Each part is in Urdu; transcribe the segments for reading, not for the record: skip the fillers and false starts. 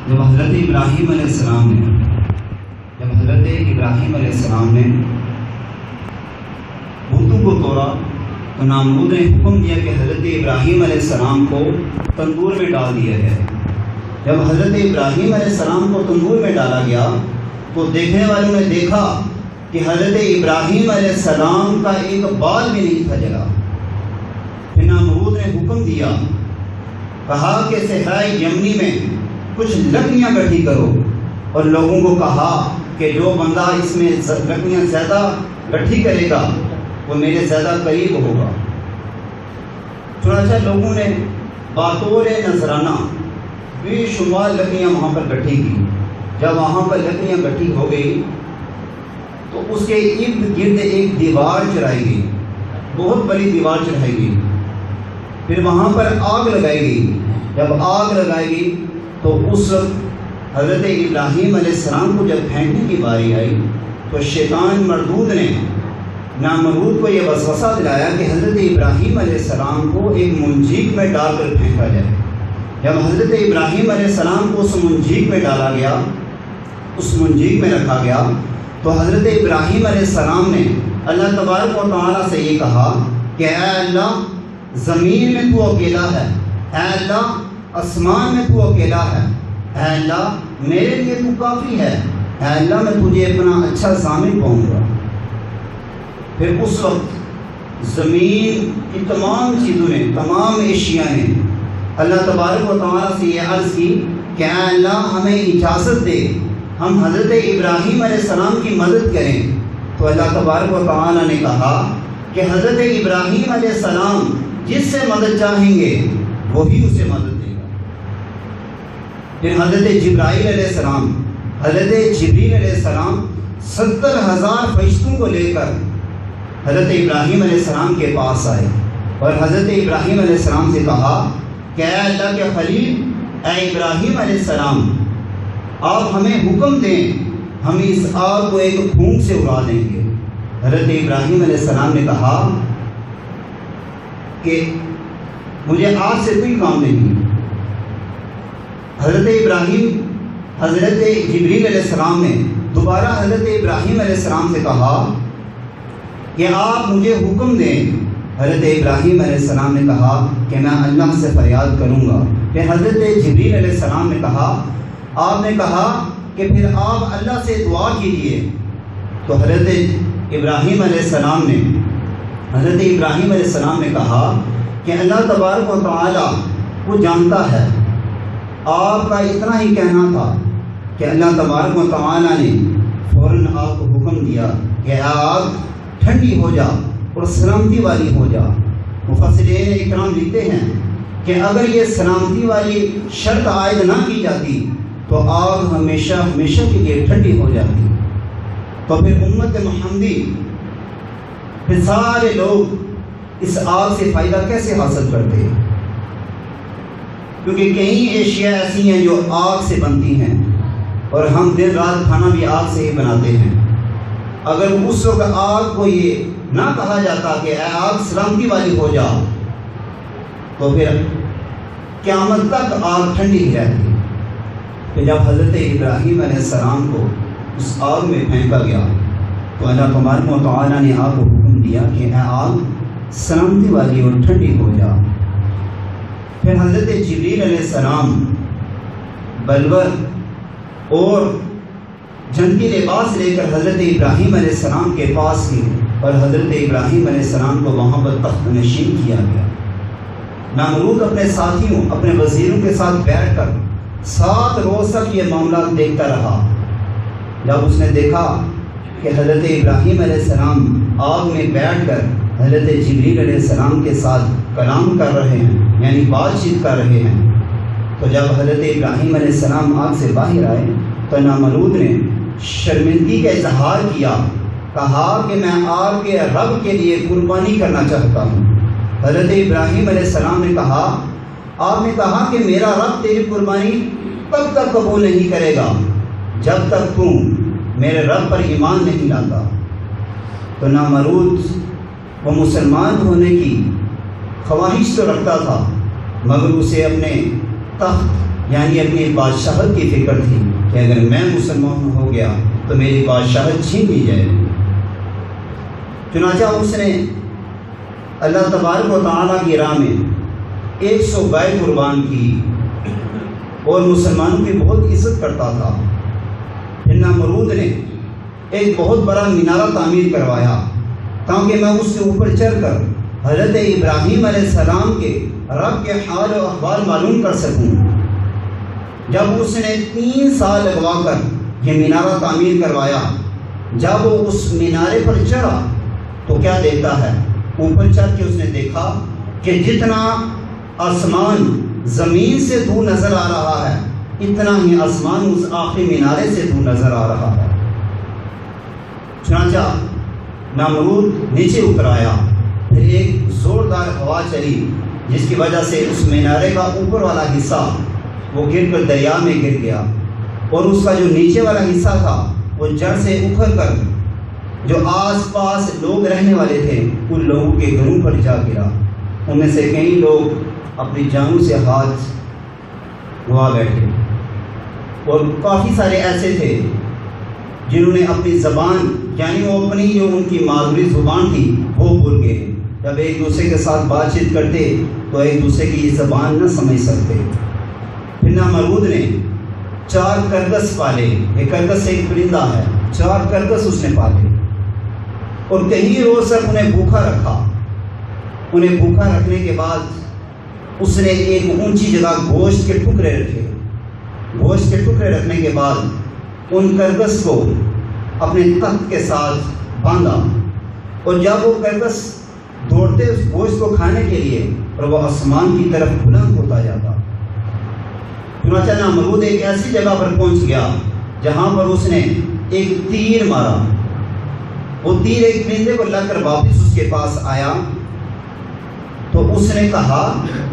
جب حضرت ابراہیم علیہ السلام نے بتوں کو توڑا تو نامرود نے حکم دیا کہ حضرت ابراہیم علیہ السلام کو تندور میں ڈال دیا جائے۔ جب حضرت ابراہیم علیہ السلام کو تندور میں ڈالا گیا تو دیکھنے والوں نے دیکھا کہ حضرت ابراہیم علیہ السلام کا ایک بال بھی نہیں تھا جلا۔ پھر نامرود نے حکم دیا، کہا کہ صحرائے یمنی میں کچھ لکڑیاں اکٹھی کرو، اور لوگوں کو کہا کہ جو بندہ اس میں لکڑیاں زیادہ اکٹھی کرے گا وہ میرے زیادہ قریب ہوگا۔ چنانچہ لوگوں نے بطور نذرانہ بے شمار لکڑیاں وہاں پر اکٹھی کی۔ جب وہاں پر لکڑیاں اکٹھی ہو گئی تو اس کے ارد گرد ایک دیوار چڑھائی گئی، بہت بڑی دیوار چڑھائی گئی۔ پھر وہاں پر آگ لگائی گئی۔ جب آگ لگائی گئی تو اس وقت حضرت ابراہیم علیہ السلام کو جب پھینکنے کی باری آئی تو شیطان مردود نے نامرود کو یہ وسوسہ دلایا کہ حضرت ابراہیم علیہ السلام کو ایک منجیک میں ڈال کر پھینکا جائے۔ جب حضرت ابراہیم علیہ السلام کو اس منجیک میں ڈالا گیا، اس منجیک میں رکھا گیا، تو حضرت ابراہیم علیہ السلام نے اللہ تبارک و تعالیٰ سے یہ کہا کہ اے اللہ، زمین میں تو اکیلا ہے، اے اللہ آسمان میں تو اکیلا ہے، اے اللہ میرے لیے تو کافی ہے، اے اللہ میں تجھے اپنا اچھا ضامن پاؤں گا۔ پھر اس وقت زمین کی تمام چیزوں نے، تمام اشیاء نے اللہ تبارک و تعالیٰ سے یہ عرض کی کہ اے اللہ ہمیں اجازت دے، ہم حضرت ابراہیم علیہ السلام کی مدد کریں۔ تو اللہ تبارک و تعالیٰ نے کہا کہ حضرت ابراہیم علیہ السلام جس سے مدد چاہیں گے وہی اسے مدد دے گا۔ پھر حضرت جبرائیل علیہ السلام، حضرت جبریل علیہ السلام 70,000 فرشتوں کو لے کر حضرت ابراہیم علیہ السلام کے پاس آئے اور حضرت ابراہیم علیہ السلام سے کہا کہ اے اللہ کے خلیل، اے ابراہیم علیہ السلام، آپ ہمیں حکم دیں، ہم اس آگ کو ایک پھونک سے اڑا دیں گے۔ حضرت ابراہیم علیہ السلام نے کہا کہ مجھے آگ سے کوئی کام نہیں۔ حضرت جبریل علیہ السلام نے دوبارہ حضرت ابراہیم علیہ السلام سے کہا کہ آپ مجھے حکم دیں۔ حضرت ابراہیم علیہ السلام نے کہا کہ میں اللہ سے فریاد کروں گا۔ پھر حضرت جبریل علیہ السلام نے کہا، آپ نے کہا کہ پھر آپ اللہ سے دعا کیجیے۔ تو حضرت ابراہیم علیہ السلام نے کہا کہ اللہ تبارک و تعالیٰ وہ جانتا ہے۔ آپ کا اتنا ہی کہنا تھا کہ اللہ تبارک و تعالیٰ نے فوراً آپ کو حکم دیا کہ آگ ٹھنڈی ہو جا اور سلامتی والی ہو جا۔ مفسرین اکرام لکھتے ہیں کہ اگر یہ سلامتی والی شرط عائد نہ کی جاتی تو آگ ہمیشہ ہمیشہ کے لیے ٹھنڈی ہو جاتی۔ تو پھر امت محمدی، پھر سارے لوگ اس آگ سے فائدہ کیسے حاصل کرتے ہیں؟ کیونکہ کئی اشیاء ایسی ہیں جو آگ سے بنتی ہیں اور ہم دن رات کھانا بھی آگ سے ہی بناتے ہیں۔ اگر اس وقت آگ کو یہ نہ کہا جاتا کہ اے آگ سلامتی والی ہو جا، تو پھر قیامت تک آگ ٹھنڈی ہی رہتی۔ کہ جب حضرت ابراہیم علیہ السلام کو اس آگ میں پھینکا گیا تو اللہ تبارک و تعالیٰ نے آگ کو حکم دیا کہ اے آگ سلامتی والی اور ٹھنڈی ہو جا۔ پھر حضرت جبریل علیہ السلام بلور اور جنتی لباس لے کر حضرت ابراہیم علیہ السلام کے پاس گئے اور حضرت ابراہیم علیہ السلام کو وہاں پر تخت نشین کیا گیا۔ نامرود اپنے ساتھیوں، اپنے وزیروں کے ساتھ بیٹھ کر 7 روز تک یہ معاملات دیکھتا رہا۔ جب اس نے دیکھا کہ حضرت ابراہیم علیہ السلام آگ میں بیٹھ کر حضرت جبریل علیہ السلام کے ساتھ کلام کر رہے ہیں، یعنی بات چیت کر رہے ہیں، تو جب حضرت ابراہیم علیہ السلام آگ سے باہر آئے تو نامرود نے شرمندگی کا اظہار کیا، کہا کہ میں آگ کے رب کے لیے قربانی کرنا چاہتا ہوں۔ حضرت ابراہیم علیہ السلام نے کہا، آپ نے کہا کہ میرا رب تیری قربانی تب تک قبول نہیں کرے گا جب تک تم میرے رب پر ایمان نہیں لاتا۔ تو نامرود وہ مسلمان ہونے کی خواہش تو رکھتا تھا، مگر اسے اپنے تخت یعنی اپنی بادشاہت کی فکر تھی کہ اگر میں مسلمان ہو گیا تو میری بادشاہت چھین لی جائے گی۔ چنانچہ اس نے اللہ تبارک و تعالیٰ کی راہ میں 100 گائے قربان کی اور مسلمانوں کی بہت عزت کرتا تھا۔ پھر نمرود نے ایک بہت بڑا مینارہ تعمیر کروایا تاکہ میں اس کے اوپر چڑھ کر حضرت ابراہیم علیہ السلام کے رب کے حال و احوال معلوم کر سکوں۔ جب اس نے 3 سال لگوا کر یہ مینارہ تعمیر کروایا، جب وہ اس مینارے پر چڑھا تو کیا دیکھتا ہے، اوپر چڑھ کے اس نے دیکھا کہ جتنا آسمان زمین سے دور نظر آ رہا ہے اتنا ہی آسمان اس آخری مینارے سے دور نظر آ رہا ہے۔ چنانچہ نمرود نیچے اتر آیا، پھر ایک زوردار ہوا چلی جس کی وجہ سے اس مینارے کا اوپر والا حصہ وہ گر کر دریا میں گر گیا، اور اس کا جو نیچے والا حصہ تھا وہ جڑ سے اکھڑ کر جو آس پاس لوگ رہنے والے تھے ان لوگوں کے گھروں پر جا گرا۔ ان میں سے کئی لوگ اپنی جانوں سے ہاتھ گوا بیٹھے، اور کافی سارے ایسے تھے جنہوں نے اپنی زبان یعنی وہ اپنی جو ان کی مادری زبان تھی وہ بھول گئے۔ جب ایک دوسرے کے ساتھ بات چیت کرتے تو ایک دوسرے کی یہ زبان نہ سمجھ سکتے۔ پھر نمرود نے 4 کرگس پالے، ایک کرگس ایک پرندہ ہے، 4 کرگس اس نے پالے، اور کئی روز تک انہیں بھوکا رکھا۔ انہیں بھوکا رکھنے کے بعد اس نے ایک اونچی جگہ گوشت کے ٹکڑے رکھے۔ گوشت کے ٹکڑے رکھنے کے بعد ان کرگس کو اپنے تخت کے ساتھ باندھا، اور جب وہ کرگس دوڑتے اس گوشت کو کھانے کے لیے اور وہ آسمان کی طرف بلند ہوتا جاتا۔ چنانچہ نمرود ایک ایسی جگہ پر پہنچ گیا جہاں پر اس نے ایک تیر مارا۔ وہ تیر ایک پرندے کو لگ کر واپس اس کے پاس آیا تو اس نے کہا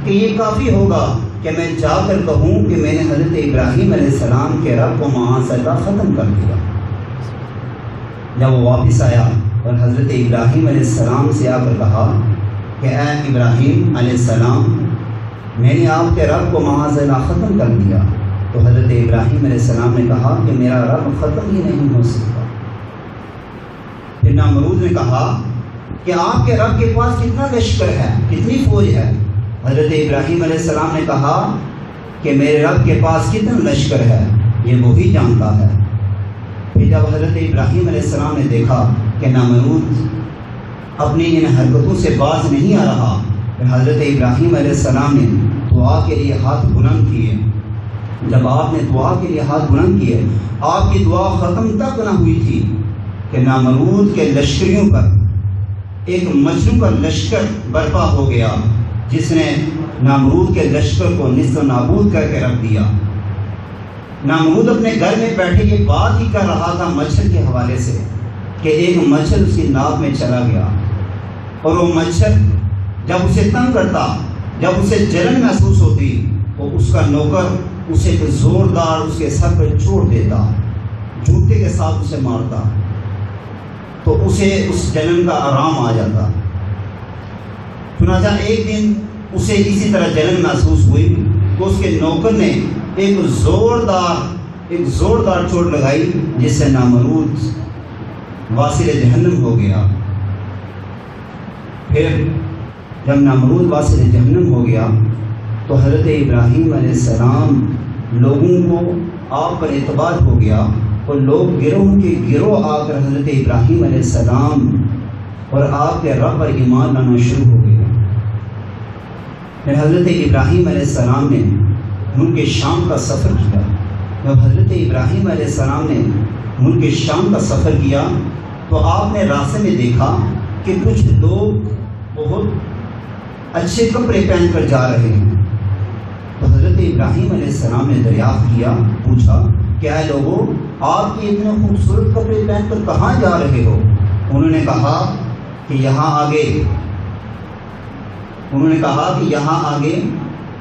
کہ یہ کافی ہوگا کہ میں جا کر کہوں کہ میں نے حضرت ابراہیم علیہ السلام کے رب کو معاذ اللہ ختم کر دیا۔ جب وہ واپس آیا اور حضرت ابراہیم علیہ السلام سے آ کر کہا کہ اے ابراہیم علیہ السلام، میں نے آپ کے رب کو معاذ اللہ ختم کر دیا، تو حضرت ابراہیم علیہ السلام نے کہا کہ میرا رب ختم ہی نہیں ہو سکتا۔ پھر نمرود نے کہا کہ آپ کے رب کے پاس کتنا لشکر ہے، کتنی فوج ہے؟ حضرت ابراہیم علیہ السلام نے کہا کہ میرے رب کے پاس کتنا لشکر ہے یہ وہی جانتا ہے۔ پھر جب حضرت ابراہیم علیہ السلام نے دیکھا کہ نمرود اپنی ان حرکتوں سے باز نہیں آ رہا، پھر حضرت ابراہیم علیہ السلام نے دعا کے لیے ہاتھ بلند کیے۔ جب آپ نے دعا کے لیے ہاتھ بلند کیے، آپ کی دعا ختم تک نہ ہوئی تھی کہ نمرود کے لشکریوں پر ایک مجنوں کا لشکر برپا ہو گیا جس نے نمرود کے لشکر کو نیست و نابود کر کے رکھ دیا۔ نمرود اپنے گھر میں بیٹھے یہ بات ہی کر رہا تھا مچھر کے حوالے سے کہ ایک مچھر اس کی ناک میں چلا گیا، اور وہ مچھر جب اسے تنگ کرتا، جب اسے جلن محسوس ہوتی تو اس کا نوکر اسے ایک زوردار اس کے سر پر چوٹ دیتا، جوتے کے ساتھ اسے مارتا تو اسے اس جلن کا آرام آ جاتا۔ چنانچہ ایک دن اسے اسی طرح جلن محسوس ہوئی تو اس کے نوکر نے ایک زوردار چوٹ لگائی جس سے نمرود واصل جہنم ہو گیا۔ پھر جب نمرود واصل جہنم ہو گیا تو حضرت ابراہیم علیہ السلام لوگوں کو آپ پر اعتبار ہو گیا، اور لوگ گروہ کے گروہ آ کر حضرت ابراہیم علیہ السلام اور آپ کے رب پر ایمان لانا شروع ہو گئے۔ پھر حضرت ابراہیم علیہ السلام نے ملک شام کا سفر کیا۔ جب حضرت ابراہیم علیہ السلام نے ملک شام کا سفر کیا تو آپ نے راستے میں دیکھا کہ کچھ لوگ بہت اچھے کپڑے پہن کر جا رہے ہیں۔ تو حضرت ابراہیم علیہ السلام نے دریافت کیا، پوچھا کہ اے لوگوں، آپ کی اتنے خوبصورت کپڑے پہن کر کہاں جا رہے ہو؟ انہوں نے کہا کہ یہاں آگے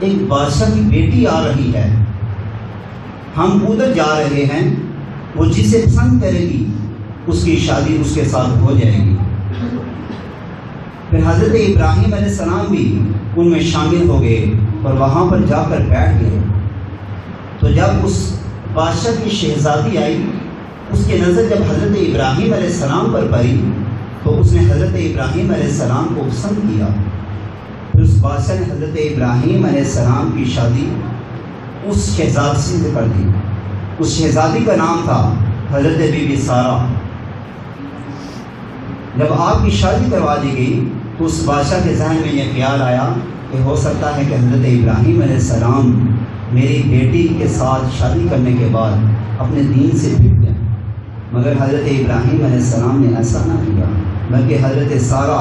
ایک بادشاہ کی بیٹی آ رہی ہے، ہم ادھر جا رہے ہیں، وہ جسے پسند کرے گی اس کی شادی اس کے ساتھ ہو جائے گی۔ پھر حضرت ابراہیم علیہ السلام بھی ان میں شامل ہو گئے اور وہاں پر جا کر بیٹھ گئے۔ تو جب اس بادشاہ کی شہزادی آئی، اس کی نظر جب حضرت ابراہیم علیہ السلام پر پڑی تو اس نے حضرت ابراہیم علیہ السلام کو پسند کیا۔ پھر اس بادشاہ نے حضرت ابراہیم علیہ السلام کی شادی اس شہزادی سے کر دی۔ اس شہزادی کا نام تھا حضرت بی بی سارہ۔ جب آپ کی شادی کروا دی گئی تو اس بادشاہ کے ذہن میں یہ خیال آیا کہ ہو سکتا ہے کہ حضرت ابراہیم علیہ السلام میری بیٹی کے ساتھ شادی کرنے کے بعد اپنے دین سے پھر جائیں، مگر حضرت ابراہیم علیہ السلام نے ایسا نہ کیا، بلکہ حضرت سارہ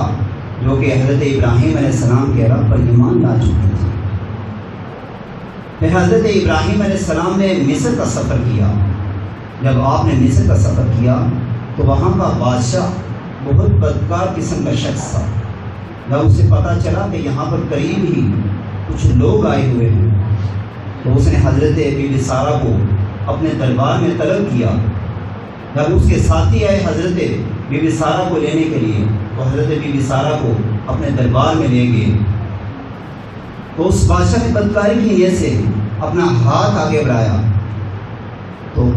جو کہ حضرت ابراہیم علیہ السلام کے رب پر ایمان لا چکی تھی۔ پھر حضرت ابراہیم علیہ السلام نے مصر کا سفر کیا۔ جب آپ نے مصر کا سفر کیا تو وہاں کا بادشاہ بہت بدکار قسم کا شخص تھا۔ جب اسے پتہ چلا کہ یہاں پر قریب ہی کچھ لوگ آئے ہوئے ہیں تو اس نے حضرت بی بی سارہ کو اپنے دربار میں طلب کیا۔ جب اس کے ساتھی آئے حضرت بی بی سارہ کو لینے کے لیے تو حضرت بی بی سارہ کو اپنے دربار میں لے گئے تو اس بادشاہ نے بدکاری کی نیت سے اپنا ہاتھ آگے بڑھایا تو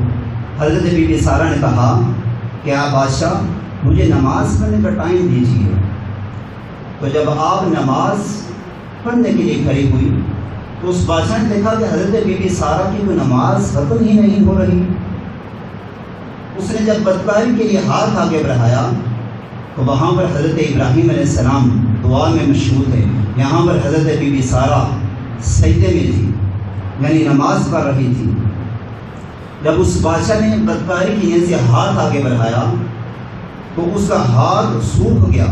حضرت بی بی سارہ نے کہا کہ آپ بادشاہ مجھے نماز پڑھنے کا ٹائم دیجیے۔ تو جب آپ نماز پڑھنے کے لیے کھڑی ہوئی تو اس بادشاہ نے دیکھا کہ حضرت بی بی سارہ کی کوئی نماز ختم ہی نہیں ہو رہی۔ اس نے جب بدکاری کے لیے ہاتھ آگے بڑھایا تو وہاں پر حضرت ابراہیم علیہ السلام دعا میں مشغول تھے، یہاں پر حضرت بی بی سارہ سجدے میں تھی، یعنی نماز پڑھ رہی تھی۔ جب اس بادشاہ نے بدکاری کی نیت سے ہاتھ آگے بڑھایا تو اس کا ہاتھ سوکھ گیا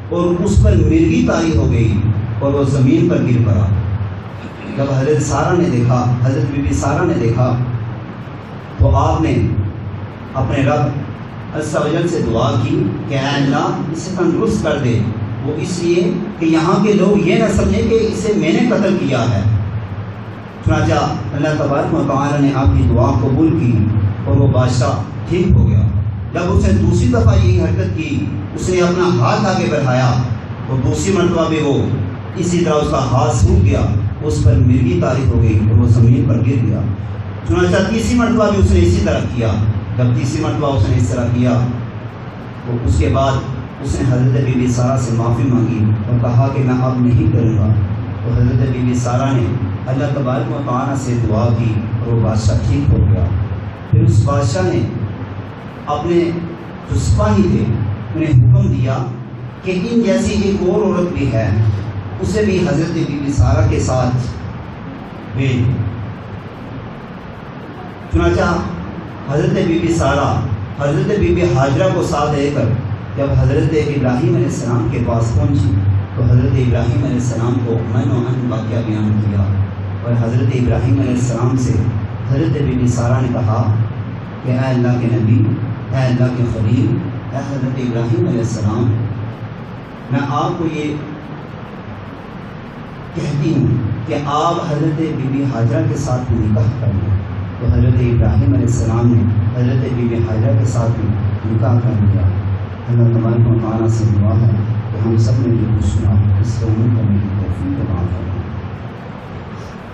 اور اس پر مرغی طاری ہو گئی اور وہ زمین پر گر پڑا۔ جب حضرت سارہ نے دیکھا، حضرت بی بی سارہ نے دیکھا تو آپ نے اپنے رب عز و جل سے دعا کی کہ اے اللہ اسے تندرست کر دے، وہ اس لیے کہ یہاں کے لوگ یہ نہ سمجھیں کہ اسے میں نے قتل کیا ہے۔ چنانچہ اللہ تبارک و تعالیٰ نے آپ کی دعا قبول کی اور وہ بادشاہ ٹھیک ہو گیا۔ جب اس نے دوسری دفعہ یہی حرکت کی، اس نے اپنا ہاتھ آگے بڑھایا اور دوسری مرتبہ بھی وہ اسی طرح اس کا ہاتھ سوکھ گیا، اس پر مرغی طاری ہو گئی اور وہ زمین پر گر گیا۔ چنانچہ تیسری مرتبہ بھی اس نے اسی طرح کیا۔ جب تیسری مرتبہ اس نے اس طرح کیا تو اس کے بعد اس نے حضرت بی بی سارہ سے معافی مانگی اور کہا کہ میں اب نہیں کروں گا۔ تو حضرت بی بی سارہ نے اللہ تبارک و تعالیٰ سے دعا کی اور وہ بادشاہ ٹھیک ہو گیا۔ پھر اس بادشاہ نے اپنے جو سپاہی تھے انہیں حکم دیا کہ ان جیسی ایک اور عورت بھی ہے، اسے بھی حضرت بی بی سارہ کے ساتھ بھیج۔ چنانچہ حضرت بی بی سارہ حضرت بی بی ہاجرہ کو ساتھ لے کر جب حضرت ابراہیم علیہ السلام کے پاس پہنچی تو حضرت ابراہیم علیہ السلام کو من و عن واقعہ بیان کیا اور حضرت ابراہیم علیہ السلام سے حضرت بی بی سارہ نے کہا کہ اے اللہ کے نبی، اے اللہ کے خلیل، اے حضرت ابراہیم علیہ السلام، میں آپ کو یہ کہتی ہوں کہ آپ حضرت بی بی ہاجرہ کے ساتھ نکاح کر لیں۔ تو حضرت ابراہیم علیہ السلام نے حضرت بی بی ہاجرہ کے ساتھ بھی نکاح کر لیا۔ اللہ تبارک و تعالیٰ سے دعا ہے کہ ہم سب نے جو کچھ سنا اس کو عمل کرنے کی توفیق عطا فرمائے۔